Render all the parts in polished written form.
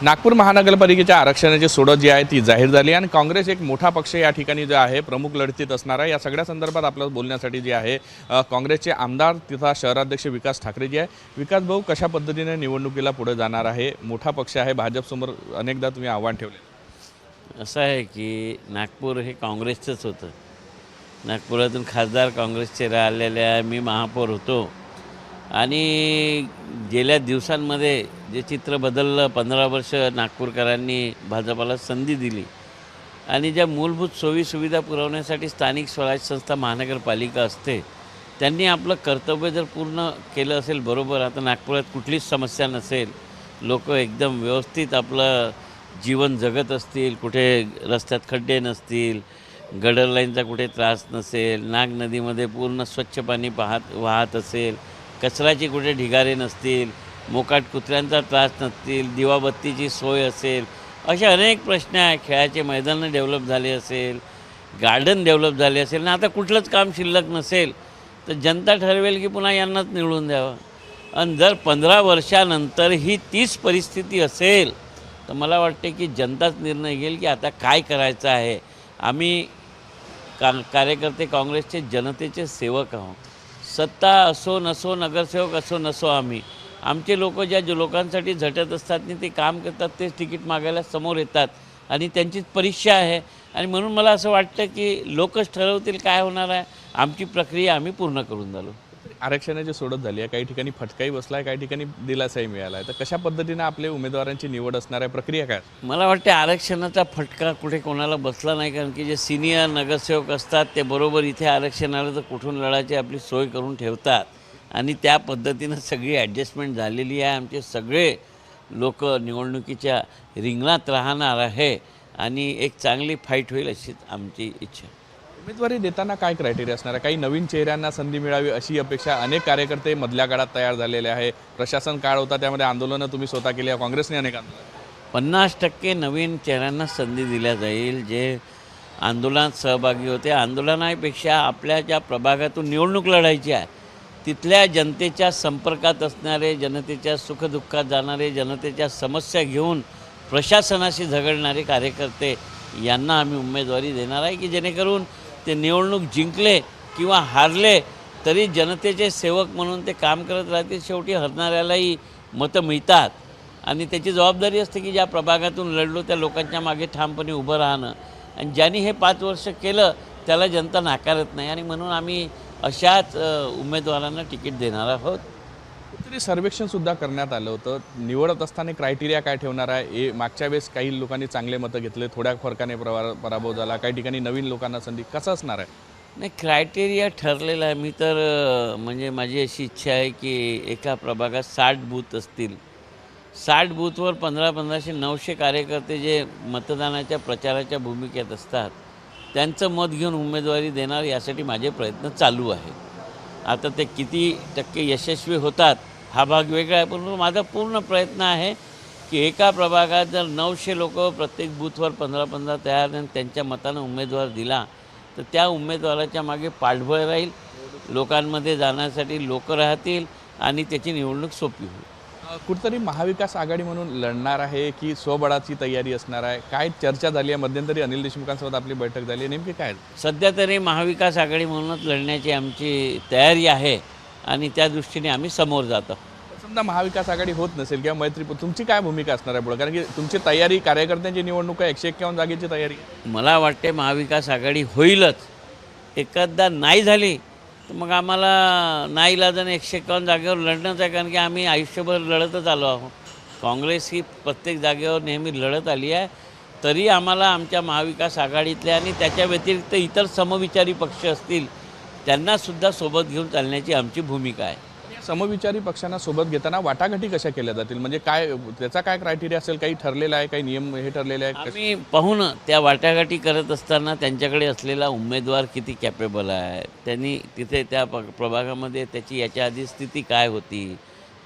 नागपूर महानगरपालिकेच्या आरक्षणाची सोडत जी आहे ती जाहीर झाली आणि काँग्रेस एक मोठा पक्ष या ठिकाणी जो आहे प्रमुख लढतीत असणार आहे। या सगळ्या संदर्भात आपल्याला बोलण्यासाठी जे आहे काँग्रेसचे आमदार तथा शहराध्यक्ष विकास ठाकरे जी आहे। विकास भाऊ, कशा पद्धतीने निवडणुकीला पुढे जाणार आहे? मोठा पक्ष आहे, भाजपसमोर अनेकदा तुम्ही आव्हान ठेवले। असं आहे की नागपूर हे काँग्रेसचंच होतं। नागपुरातून खासदार काँग्रेसचे राहिलेले आहे, मी महापौर होतो आणि गेल्या दिवसांमध्ये जे चित्र बदललं, 15 वर्ष नागपूरकरांनी भाजपाला संधी दिली आणि ज्या मूलभूत सोयीसुविधा पुरवण्यासाठी स्थानिक स्वराज्य संस्था महानगरपालिका असते, त्यांनी आपलं कर्तव्य जर पूर्ण केलं असेल बरोबर, आता नागपुरात कुठलीच समस्या नसेल, लोक एकदम व्यवस्थित आपलं जीवन जगत असतील, कुठे रस्त्यात खड्डे नसतील, गडर लाईनचा कुठे त्रास नसेल, नाग नदीमध्ये पूर्ण स्वच्छ पाणी वाहत असेल, कचऱ्याची कुठे ढिगारे नसतील, मोकाट कुत्र्यांचा त्रास नसतील, दिवाबत्तीची सोय असेल, असे अनेक प्रश्न आहे। खेळाचे मैदानं डेव्हलप झाले असेल, गार्डन डेव्हलप झाले असेल ना, आता कुठलंच काम शिल्लक नसेल तर जनता ठरवेल की पुन्हा यांनाच निवडून द्यावं। आणि जर 15 वर्षानंतर ही तीच परिस्थिती असेल तर मला वाटते की जनताच निर्णय घेईल की आता काय करायचं आहे। आम्ही कार्यकर्ते काँग्रेसचे जनतेचे सेवक आहोत। सत्ता असो नसो, नगरसेवक असो नसो, आमचे लोक ज्या लोकांसाठी झटत असतात आणि ते काम करतात, तेच तिकीट मागायला समोर येतात आणि त्यांचीच परीक्षा आहे। आणि म्हणून मला असं वाटतं की लोकच ठरवतील काय होणार आहे। आमची प्रक्रिया आम्ही पूर्ण करून झालो। आरक्षणाची सोडत झाली आहे, काही ठिकाणी फटकाही बसला आहे, काही ठिकाणी दिलासाही मिळाला आहे, तर कशा पद्धतीने आपले उमेदवारांची निवड असणार आहे, प्रक्रिया काय? मला वाटते आरक्षणाचा फटका कुठे कोणाला बसला नाही, कारण की जे सिनियर नगरसेवक असतात ते बरोबर इथे आरक्षण आलं तर कुठून लढायची आपली सोय करून ठेवतात आणि त्या पद्धतीनं सगळी ॲडजस्टमेंट झालेली आहे। आमचे सगळे लोक निवडणुकीच्या रिंगणात राहणार आहे आणि एक चांगली फाईट होईल अशीच आमची इच्छा। उमेदवारी देताना काय क्रायटेरिया असणार आहे? काही नवीन चेहऱ्यांना संधी मिळावी अशी अपेक्षा अनेक कार्यकर्ते मधल्या काळात तयार झालेले आहे। प्रशासन काळ होता, त्यामध्ये आंदोलनं तुम्ही स्वतः केली आहे, काँग्रेसने अनेक आंदोलन। 50% नवीन चेहऱ्यांना संधी दिल्या जाईल जे आंदोलनात सहभागी होते। आंदोलनापेक्षा आपल्या ज्या प्रभागातून निवडणूक लढायची आहे तिथल्या जनतेच्या संपर्कात असणारे, जनतेच्या सुखदुःखात जाणारे, जनतेच्या समस्या घेऊन प्रशासनाशी झगडणारे कार्यकर्ते यांना आम्ही उमेदवारी देणार आहे की जेणेकरून ते निवडणूक जिंकले किंवा हारले तरी जनतेचे सेवक म्हणून ते काम करत राहतील। शेवटी हरणाऱ्यालाही मतं मिळतात आणि त्याची जबाबदारी असते की ज्या प्रभागातून लढलो त्या लोकांच्या मागे ठामपणे उभं राहणं। आणि ज्यांनी हे 5 वर्ष केलं त्याला जनता नाकारत नाही आणि म्हणून आम्ही अशाच उमेदवारांना तिकीट देणार आहोत। तरी सर्वेक्षणसुद्धा करण्यात आलं होतं, निवडत असताना क्रायटेरिया काय ठेवणार आहे? मागच्या वेळेस काही लोकांनी चांगले मतं घेतले, थोड्या फरकाने पराभव झाला, काही ठिकाणी नवीन लोकांना संधी, कसं असणार आहे? नाही, क्रायटेरिया ठरलेला आहे। मी तर म्हणजे माझी अशी इच्छा आहे की एका प्रभागात 60 बूथ असतील, 60 बूथवर 1500 900 कार्यकर्ते जे मतदानाच्या प्रचाराच्या भूमिकेत असतात त्यांचं मत घेऊन उमेदवारी देणार, यासाठी माझे प्रयत्न चालू आहे। आता ते किती टक्के यशस्वी होतात हा भाग वेगळा आहे, पण माझा पूर्ण प्रयत्न आहे की एका प्रभागात जर 900 लोक प्रत्येक बूथवर 15-15 तयार आणि त्यांच्या मतानं उमेदवार दिला तर त्या उमेदवाराच्या मागे पाठबळ राहील, लोकांमध्ये जाण्यासाठी लोक राहतील आणि त्याची निवडणूक सोपी होईल। कुठेतरी महाविकास आघाडी म्हणून लढणार आहे की स्वबळाची तयारी असणार आहे? काय चर्चा झाली आहे? मध्यंतरी अनिल देशमुखांसोबत आपली बैठक झाली आहे, नेमकी काय? सध्या तरी महाविकास आघाडी म्हणूनच लढण्याची आमची तयारी आहे आणि त्या दृष्टीने आम्ही समोर जातो। समजा महाविकास आघाडी होत नसेल किंवा मैत्री, तुमची काय भूमिका असणार आहे पुढे? कारण की तुमची तयारी, कार्यकर्त्यांची निवडणूक आहे, 151 जागेची तयारी। मला वाटते महाविकास आघाडी होईलच। एखादा नाही झाली तर मग आम्हाला नाईलाजाने 151 जागेवर लढणंच आहे, कारण की आम्ही आयुष्यभर लढतच आलो आहोत। काँग्रेस ही प्रत्येक जागेवर नेहमी लढत आली आहे, तरी आम्हाला आमच्या महाविकास आघाडीतल्या आणि त्याच्या व्यतिरिक्त इतर समविचारी पक्ष असतील त्यांनासुद्धा सोबत घेऊन चालण्याची आमची भूमिका आहे। समविचारी पक्षांना सोबत घेताना वाटाघाटी कशा केल्या जातील? म्हणजे काय त्याचा काय क्रायटेरिया असेल? काही ठरलेला आहे, काही नियम हे ठरलेले आहे? आम्ही पाहू ना, त्या वाटाघाटी करत असताना त्यांच्याकडे असलेला उमेदवार किती कॅपेबल आहे, त्यांनी तिथे त्या प्रभागामध्ये त्याची याच्या आधी स्थिती काय होती,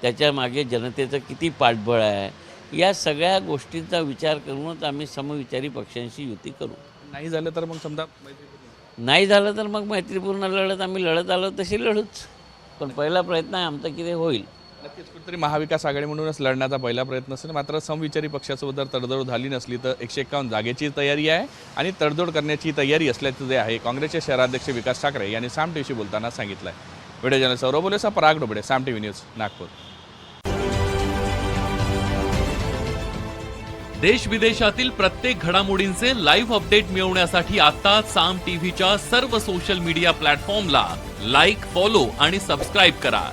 त्याच्या मागे जनतेचं किती पाठबळ आहे, या सगळ्या गोष्टींचा विचार करूनच आम्ही समविचारी पक्षांशी युती करू। नाही झालं तर मग समजा नाही झालं तर मग मैत्रीपूर्ण लढत आम्ही लढत आलो तशी लढूच, पण पहिला प्रयत्न आहे आमचा की ते होईल। नक्कीच कुठेतरी महाविकास आघाडी म्हणूनच लढण्याचा पहिला प्रयत्न असेल. मात्र समविचारी पक्षासोबत जर तडजोड झाली नसली तर 151 जागेची तयारी आहे आणि तडजोड करण्याची तयारी असल्याचं जे आहे काँग्रेसचे शहराध्यक्ष विकास ठाकरे यांनी साम टीव्हीशी बोलताना सांगितलं आहे. व्हिडिओ जर्नलिस्ट सौरभ बोलेसा, पराग डोबडे, साम टीव्ही न्यूज, नागपूर. देश विदेशातील प्रत्येक घडामोडींचे लाईव्ह अपडेट मिळवण्यासाठी आता साम टीव्हीच्या सर्व सोशल मीडिया प्लॅटफॉर्मला लाईक, फॉलो आणि सबस्क्राईब करा.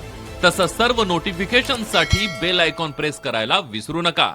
तसंच सर्व नोटिफिकेशनसाठी बेल आयकॉन प्रेस करायला विसरू नका.